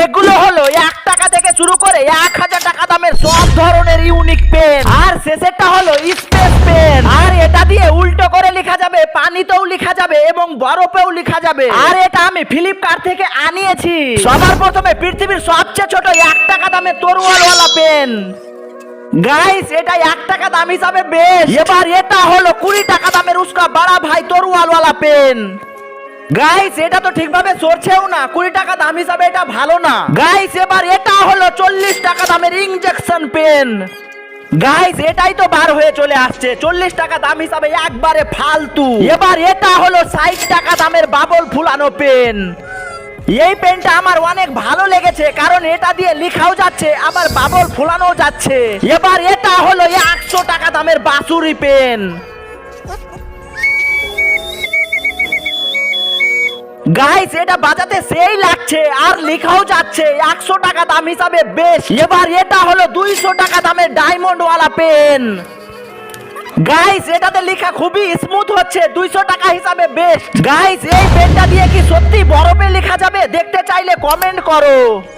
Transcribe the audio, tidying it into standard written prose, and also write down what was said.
এগুলো হলো 1 টাকা থেকে শুরু করে 1000 টাকা দামের সব ধরনের ইউনিক পেন। আর শেষেরটা হলো স্পেস পেন। আর এটা দিয়ে উল্টো করে লেখা যাবে, পানিতেও লেখা যাবে এবং বরফেও লেখা যাবে। আর এটা আমি ফ্লিপকার্ট থেকে আনিয়েছি। সবার প্রথমে পৃথিবীর সবচেয়ে ছোট 1 টাকা দামের তরোয়ালওয়ালা পেন। গাইস এটা 1 টাকা দাম হিসাবে বেশ। এবার এটা হলো 20 টাকা দামের উস্কা বড়া ভাই তরোয়ালওয়ালা পেন। গাইস এটা তো ঠিকভাবে সরছেও না, 20 টাকা দাম হিসাবে এটা ভালো না। গাইস এবার এটা হলো 40 টাকা দামের ইনজেকশন পেন। গাইস এটাই তো বার হয়ে চলে আসছে 40 টাকা দাম হিসাবে একবারে ফালতু। এবার এটা হলো 60 টাকা দামের বাবল ফুলানো পেন। এই পেনটা আমার অনেক ভালো লেগেছে, কারণ এটা দিয়ে লেখাও যাচ্ছে আবার বাবল ফুলানো যাচ্ছে। এবার এটা হলো 100 টাকা দামের বাঁশুরি পেন। গাইস এটা বাজাতে সেই লাগছে আর লেখাও যাচ্ছে 100 টাকা দাম হিসাবে বেশ। এবার এটা হলো 200 টাকা দামের ডায়মন্ড ওয়ালা পেন। গাইস এটাতে লেখা খুবই স্মুথ হচ্ছে, 200 টাকা হিসাবে বেশ। গাইস এই পেনটা দিয়ে কি সত্যি বরফে লেখা যাবে? দেখতে চাইলে কমেন্ট করো।